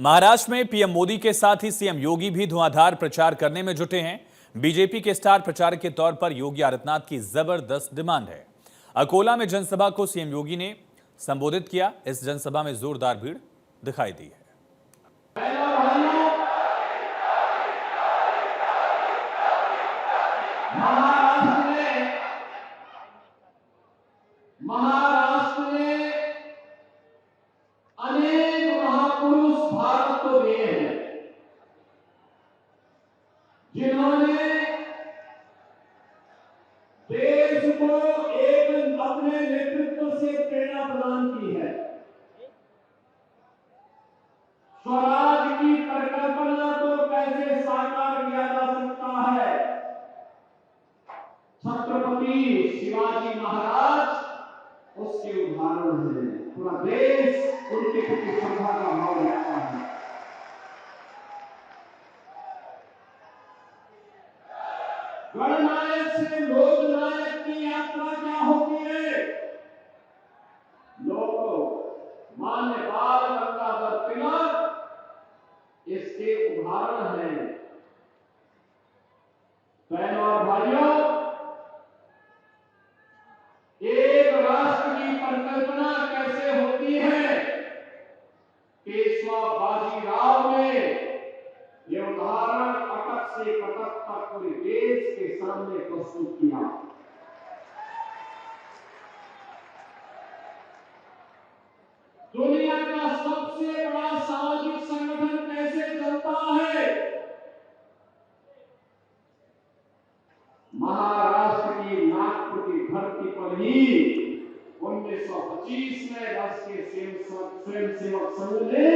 महाराष्ट्र में पीएम मोदी के साथ ही सीएम योगी भी धुआंधार प्रचार करने में जुटे हैं। बीजेपी के स्टार प्रचारक के तौर पर योगी आदित्यनाथ की जबरदस्त डिमांड है। अकोला में जनसभा को सीएम योगी ने संबोधित किया। इस जनसभा में जोरदार भीड़ दिखाई दी है। महाराष्ट्र ने अनेक महापुरुष भारत को दिए हैं, जिन्होंने देश को एक अपने नेतृत्व से प्रेरणा प्रदान की है। स्वराज की परिकल्पना को कैसे साकार किया जा सकता है, छत्रपति शिवाजी महाराज उसके उदाहरण है। पूरा देश उनके प्रति श्रद्धा का भाव रखता है। गणनायक से लोकनायक की यात्रा क्या होती है? लोग मान्य बाल गंगाधर तिलक इसके उदाहरण हैं। बहनों और भाइयों, एक राष्ट्र की परिकल्पना कैसे होती है, पेशवा बाजीराव ने यह उदाहरण अटक से कटक तक पूरे देश के सामने प्रस्तुत किया। दुनिया का सबसे बड़ा सामाजिक संगठन कैसे चलता है? महाराष्ट्र की नागपुर की धरती पर ही 1925 में राष्ट्रीय स्वयंसेवक संघ ने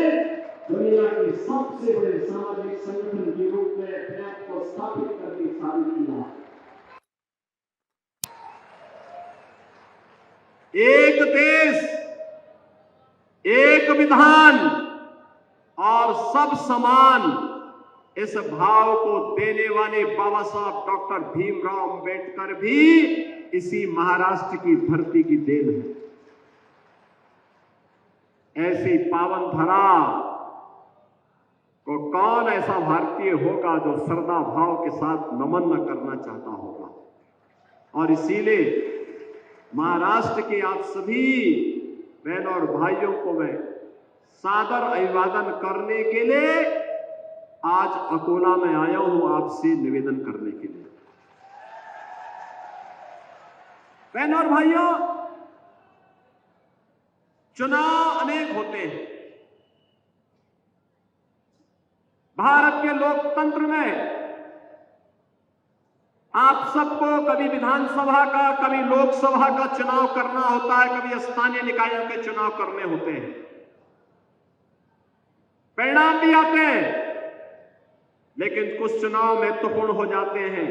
दुनिया के सबसे बड़े सामाजिक संगठन के रूप में अपने आप को स्थापित करके साबित किया। एक देश, एक विधान और सब समान, इस भाव को देने वाले बाबा साहब डॉक्टर भीमराव अंबेडकर भी इसी महाराष्ट्र की धरती की देन है। ऐसी पावन धरा को कौन ऐसा भारतीय होगा जो श्रद्धा भाव के साथ नमन न करना चाहता होगा। और इसीलिए महाराष्ट्र के आप सभी बहनों और भाइयों को मैं सादर अभिवादन करने के लिए आज अकोला में आया हूं, आपसे निवेदन करने के लिए। बहनों और भाइयों, चुनाव अनेक होते हैं। भारत के लोकतंत्र में आप सबको कभी विधानसभा का, कभी लोकसभा का चुनाव करना होता है, कभी स्थानीय निकायों के चुनाव करने होते हैं। परिणाम भी आते हैं, लेकिन कुछ चुनाव महत्वपूर्ण हो जाते हैं,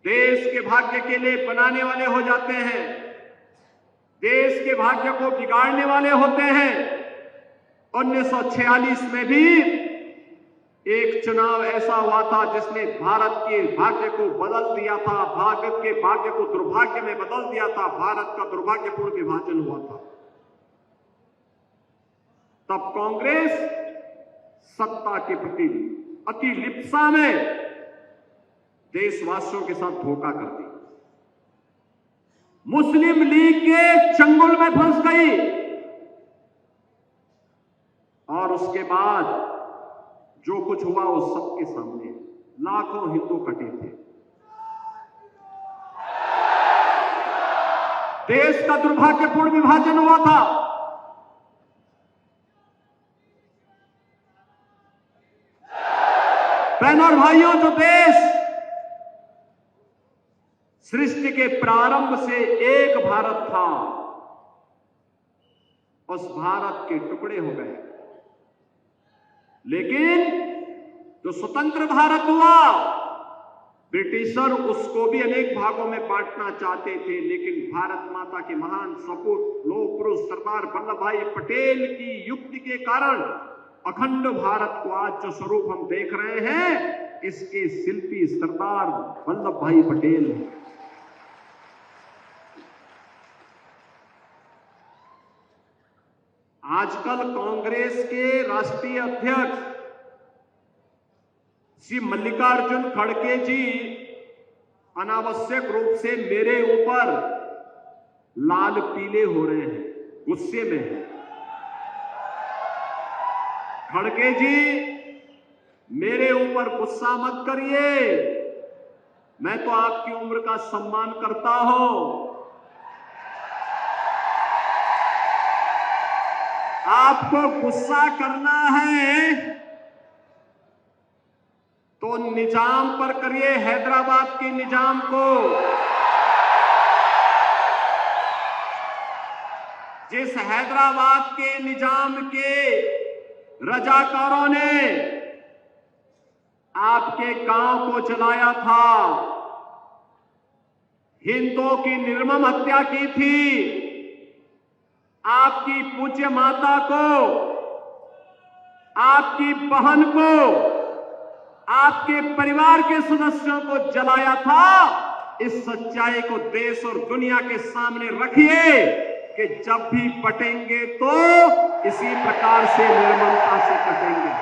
देश के भाग्य के लिए बनाने वाले हो जाते हैं, देश के भाग्य को बिगाड़ने वाले होते हैं। 1946 में भी एक चुनाव ऐसा हुआ था जिसने भारत के भाग्य को बदल दिया था, भारत के भाग्य को दुर्भाग्य में बदल दिया था, भारत का दुर्भाग्यपूर्ण विभाजन हुआ था। तब कांग्रेस सत्ता के प्रति अति लिप्सा में देशवासियों के साथ धोखा कर दी, मुस्लिम लीग के चंगुल में फंस गई और उसके बाद जो कुछ हुआ वो सबके सामने, लाखों हिंदू कटे थे। देश का दुर्भाग्यपूर्ण विभाजन हुआ था। बहनों और भाइयों, जो देश सृष्टि के प्रारंभ से एक भारत था, उस भारत के टुकड़े हो गए। लेकिन जो स्वतंत्र भारत हुआ, ब्रिटिशर उसको भी अनेक भागों में बांटना चाहते थे, लेकिन भारत माता के महान सपूत लौह पुरुष सरदार वल्लभ भाई पटेल की युक्ति के कारण अखंड भारत को आज जो स्वरूप हम देख रहे हैं, इसके शिल्पी सरदार वल्लभ भाई पटेल हैं। आजकल कांग्रेस के राष्ट्रीय अध्यक्ष श्री मल्लिकार्जुन खड़गे जी अनावश्यक रूप से मेरे ऊपर लाल पीले हो रहे हैं, गुस्से में हैं। खड़गे जी, मेरे ऊपर गुस्सा मत करिए, मैं तो आपकी उम्र का सम्मान करता हूं। आपको गुस्सा करना है तो निजाम पर करिए, हैदराबाद के निजाम को, जिस हैदराबाद के निजाम के रजाकारों ने आपके गांव को जलाया था, हिंदुओं की निर्मम हत्या की थी, आपकी पूज्य माता को, आपकी बहन को, आपके परिवार के सदस्यों को जलाया था। इस सच्चाई को देश और दुनिया के सामने रखिए कि जब भी पटेंगे तो इसी प्रकार से निर्ममता से कटेंगे।